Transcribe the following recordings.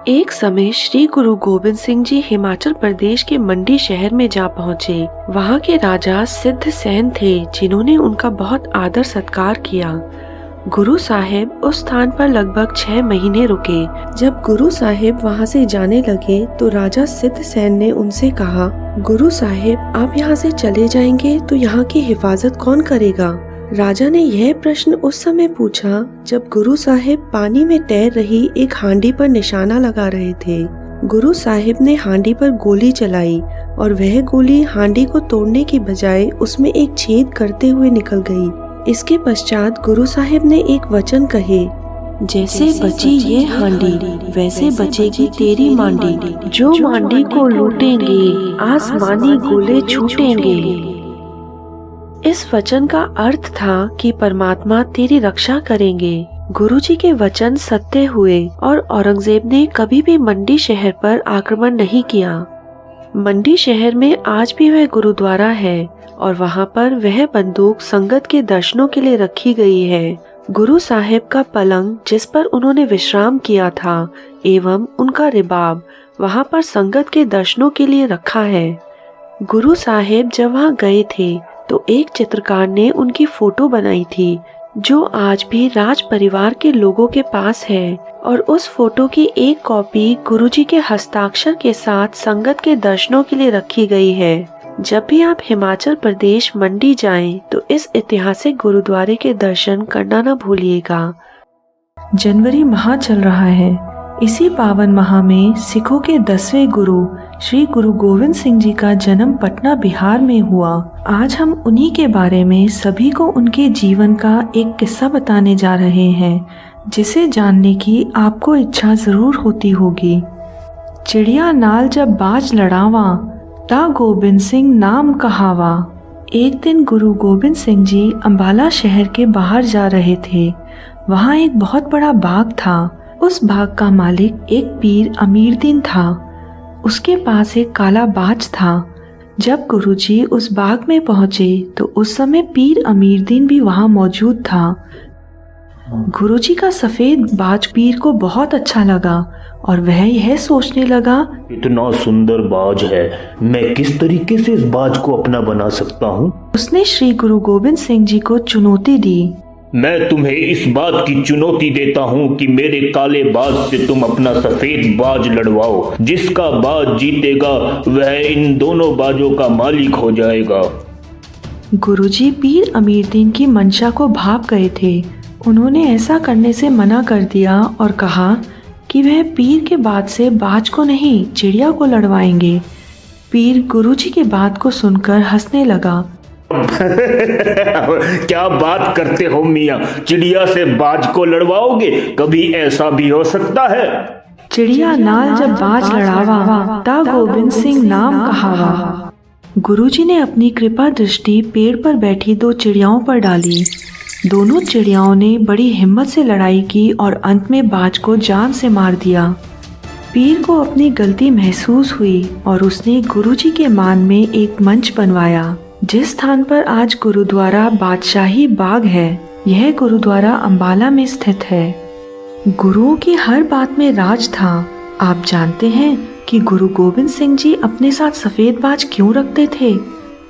एक समय श्री गुरु गोविंद सिंह जी हिमाचल प्रदेश के मंडी शहर में जा पहुँचे। वहाँ के राजा सिद्ध सेन थे, जिन्होंने उनका बहुत आदर सत्कार किया। गुरु साहिब उस स्थान पर लगभग 6 महीने रुके। जब गुरु साहिब वहाँ से जाने लगे तो राजा सिद्ध सेन ने उनसे कहा, गुरु साहिब, आप यहाँ से चले जाएंगे तो यहाँ की हिफाजत कौन करेगा? राजा ने यह प्रश्न उस समय पूछा जब गुरु साहिब पानी में तैर रही एक हांडी पर निशाना लगा रहे थे। गुरु साहिब ने हांडी पर गोली चलाई और वह गोली हांडी को तोड़ने की बजाय उसमें एक छेद करते हुए निकल गई। इसके पश्चात गुरु साहिब ने एक वचन कहे, जैसे बची ये हांडी वैसे बचेगी तेरी मांडी, जो मांडी को लूटेंगे आसमानी गोले छूटेंगे। इस वचन का अर्थ था कि परमात्मा तेरी रक्षा करेंगे। गुरुजी के वचन सत्य हुए और औरंगजेब ने कभी भी मंडी शहर पर आक्रमण नहीं किया। मंडी शहर में आज भी वह गुरुद्वारा है और वहाँ पर वह बंदूक संगत के दर्शनों के लिए रखी गई है। गुरु साहिब का पलंग जिस पर उन्होंने विश्राम किया था एवं उनका रिबाब वहाँ पर संगत के दर्शनों के लिए रखा है। गुरु साहिब जब वहाँ गए थे तो एक चित्रकार ने उनकी फोटो बनाई थी, जो आज भी राज परिवार के लोगों के पास है, और उस फोटो की एक कॉपी गुरुजी के हस्ताक्षर के साथ संगत के दर्शनों के लिए रखी गई है। जब भी आप हिमाचल प्रदेश मंडी जाएं, तो इस ऐतिहासिक गुरुद्वारे के दर्शन करना न भूलिएगा। जनवरी माह चल रहा है। इसी पावन माह में सिखों के 10वें गुरु श्री गुरु गोविंद सिंह जी का जन्म पटना बिहार में हुआ। आज हम उन्हीं के बारे में सभी को उनके जीवन का एक किस्सा बताने जा रहे हैं, जिसे जानने की आपको इच्छा जरूर होती होगी। चिड़िया नाल जब बाज लड़ावा, ता गोविंद सिंह नाम कहावा। एक दिन गुरु गोविंद सिंह जी अम्बाला शहर के बाहर जा रहे थे। वहाँ एक बहुत बड़ा बाग था। उस बाग का मालिक एक पीर अमीरदीन था। उसके पास एक काला बाज था। जब गुरुजी उस बाग में पहुंचे तो उस समय पीर अमीरदीन भी वहां मौजूद था। गुरुजी का सफेद बाज पीर को बहुत अच्छा लगा और वह यह सोचने लगा, इतना सुंदर बाज है, मैं किस तरीके से इस बाज को अपना बना सकता हूँ। उसने श्री गुरु गोविंद सिंह जी को चुनौती दी। मैं तुम्हें इस बात की चुनौती देता हूँ कि मेरे काले बाज से तुम अपना सफेद बाज लड़वाओ। जिसका बाज जीतेगा वह इन दोनों बाजों का मालिक हो जाएगा। गुरुजी पीर अमीरदीन की मंशा को भाप गए थे। उन्होंने ऐसा करने से मना कर दिया और कहा कि वह पीर के बाज से बाज को नहीं, चिड़िया को लड़वाएंगे। पीर गुरुजी की बात को सुनकर हंसने लगा। क्या बात करते हो मियाँ, चिड़िया से बाज को लड़वाओगे? कभी ऐसा भी हो सकता है। चिड़िया नाल जब बाज लड़ावा, ता गोविंद सिंह नाम कहावा। गुरुजी ने अपनी कृपा दृष्टि पेड़ पर बैठी 2 चिड़ियाओं पर डाली। दोनों चिड़ियाओं ने बड़ी हिम्मत से लड़ाई की और अंत में बाज को जान से मार दिया। पीर को अपनी गलती महसूस हुई और उसने गुरुजी के मान में एक मंच बनवाया, जिस स्थान पर आज गुरुद्वारा बादशाही बाग है। यह गुरुद्वारा अम्बाला में स्थित है। गुरुओं की हर बात में राज था। आप जानते हैं कि गुरु गोविंद सिंह जी अपने साथ सफेद बाज क्यों रखते थे?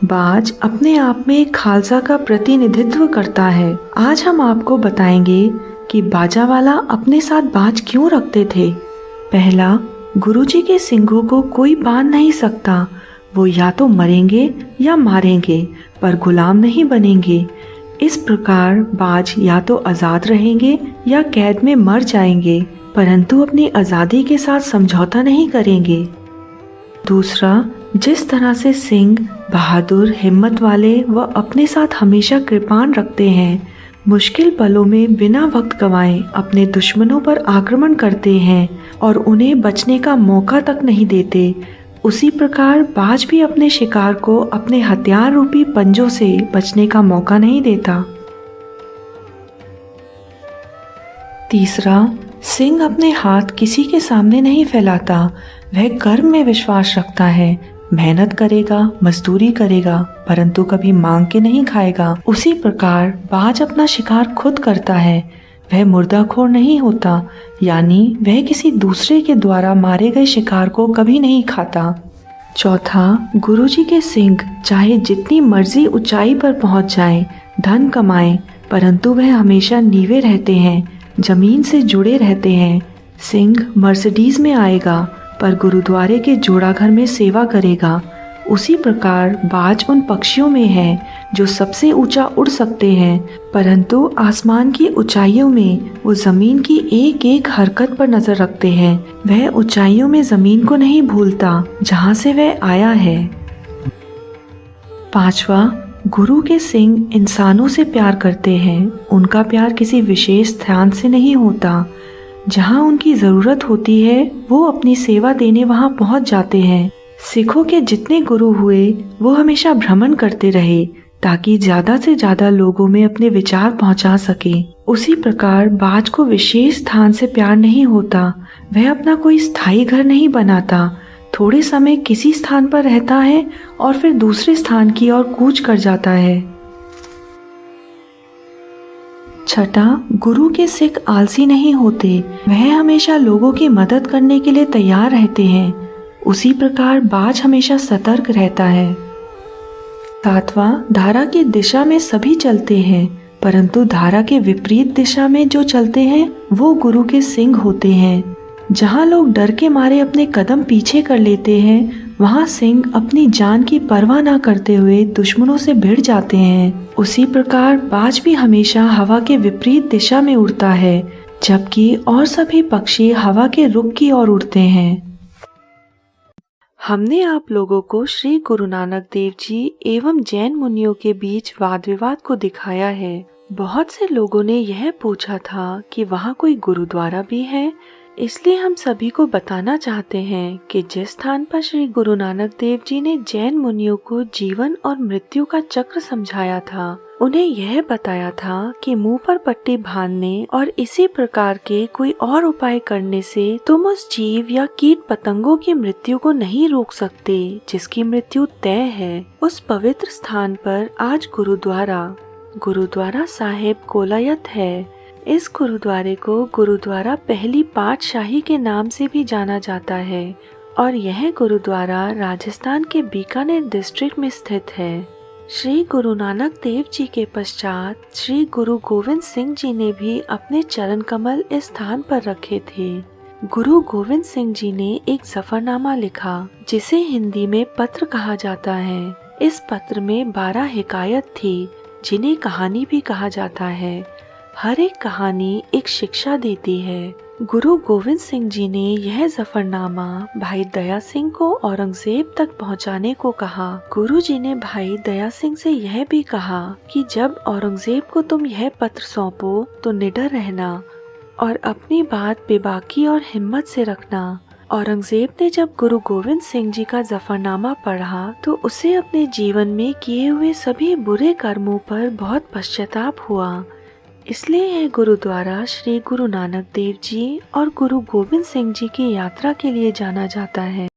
बाज अपने आप में एक खालसा का प्रतिनिधित्व करता है। आज हम आपको बताएंगे कि बाजा वाला अपने साथ बाज क्यों रखते थे। पहला, गुरुजी के सिंघों को कोई बांध नहीं सकता। वो या तो मरेंगे या मारेंगे, पर गुलाम नहीं बनेंगे। इस प्रकार बाज या तो आज़ाद रहेंगे या कैद में मर जाएंगे, परंतु अपनी आज़ादी के साथ समझौता नहीं करेंगे। दूसरा, जिस तरह से सिंह बहादुर, हिम्मत वाले व अपने साथ हमेशा कृपाण रखते हैं, मुश्किल पलों में बिना वक्त गंवाए अपने दुश्मनों पर आक्रमण करते हैं और उन्हें बचने का मौका तक नहीं देते, उसी प्रकार बाज भी अपने शिकार को अपने हथियार रूपी पंजों से बचने का मौका नहीं देता। तीसरा, सिंह अपने हाथ किसी के सामने नहीं फैलाता। वह कर्म में विश्वास रखता है, मेहनत करेगा, मजदूरी करेगा, परंतु कभी मांग के नहीं खाएगा। उसी प्रकार बाज अपना शिकार खुद करता है। वह मुर्दाखोर नहीं होता, यानी वह किसी दूसरे के द्वारा मारे गए शिकार को कभी नहीं खाता। चौथा, गुरुजी के सिंह चाहे जितनी मर्जी ऊंचाई पर पहुंच जाएं, धन कमाएं, परंतु वह हमेशा नीवे रहते हैं, जमीन से जुड़े रहते हैं। सिंह मर्सिडीज में आएगा पर गुरुद्वारे के जोड़ाघर में सेवा करेगा। उसी प्रकार बाज उन पक्षियों में है जो सबसे ऊंचा उड़ सकते हैं, परंतु आसमान की ऊंचाइयों में वो जमीन की एक एक हरकत पर नजर रखते हैं। वह ऊंचाइयों में जमीन को नहीं भूलता जहां से वह आया है। पांचवा, गुरु के सिंह इंसानों से प्यार करते हैं। उनका प्यार किसी विशेष स्थान से नहीं होता। जहां उनकी जरूरत होती है वो अपनी सेवा देने वहां पहुंच जाते हैं। सिखों के जितने गुरु हुए वो हमेशा भ्रमण करते रहे ताकि ज्यादा से ज्यादा लोगों में अपने विचार पहुंचा सके। उसी प्रकार बाज को विशेष स्थान से प्यार नहीं होता। वह अपना कोई स्थायी घर नहीं बनाता। थोड़े समय किसी स्थान पर रहता है और फिर दूसरे स्थान की ओर कूच कर जाता है। छठा, गुरु के सिख आलसी नहीं होते। वह हमेशा लोगों की मदद करने के लिए तैयार रहते हैं। उसी प्रकार बाज हमेशा सतर्क रहता है। सातवां, धारा की दिशा में सभी चलते हैं, परंतु धारा के विपरीत दिशा में जो चलते हैं वो गुरु के सिंह होते हैं। जहाँ लोग डर के मारे अपने कदम पीछे कर लेते हैं, वहाँ सिंह अपनी जान की परवाह न करते हुए दुश्मनों से भिड़ जाते हैं। उसी प्रकार बाज भी हमेशा हवा के विपरीत दिशा में उड़ता है, जबकि और सभी पक्षी हवा के रुख की ओर उड़ते हैं। हमने आप लोगों को श्री गुरु नानक देव जी एवं जैन मुनियों के बीच वाद विवाद को दिखाया है। बहुत से लोगों ने यह पूछा था कि वहाँ कोई गुरुद्वारा भी है, इसलिए हम सभी को बताना चाहते हैं कि जिस स्थान पर श्री गुरु नानक देव जी ने जैन मुनियों को जीवन और मृत्यु का चक्र समझाया था, उन्हें यह बताया था कि मुंह पर पट्टी बांधने और इसी प्रकार के कोई और उपाय करने से तुम उस जीव या कीट पतंगों की मृत्यु को नहीं रोक सकते जिसकी मृत्यु तय है। उस पवित्र स्थान पर आज गुरुद्वारा साहिब कोलायत है। इस गुरुद्वारे को गुरुद्वारा पहली पातशाही के नाम से भी जाना जाता है और यह गुरुद्वारा राजस्थान के बीकानेर डिस्ट्रिक्ट में स्थित है। श्री गुरु नानक देव जी के पश्चात श्री गुरु गोविंद सिंह जी ने भी अपने चरण कमल इस स्थान पर रखे थे। गुरु गोविंद सिंह जी ने एक जफरनामा लिखा जिसे हिंदी में पत्र कहा जाता है। इस पत्र में 12 हिकायत थी जिन्हें कहानी भी कहा जाता है। हर एक कहानी एक शिक्षा देती है। गुरु गोविंद सिंह जी ने यह जफरनामा भाई दया सिंह को औरंगजेब तक पहुंचाने को कहा। गुरु जी ने भाई दया सिंह से यह भी कहा कि जब औरंगजेब को तुम यह पत्र सौंपो तो निडर रहना और अपनी बात बेबाकी और हिम्मत से रखना। औरंगजेब ने जब गुरु गोविंद सिंह जी का जफरनामा पढ़ा तो उसे अपने जीवन में किए हुए सभी बुरे कर्मों पर बहुत पश्चाताप हुआ। इसलिए यह गुरुद्वारा श्री गुरु नानक देव जी और गुरु गोविंद सिंह जी की यात्रा के लिए जाना जाता है।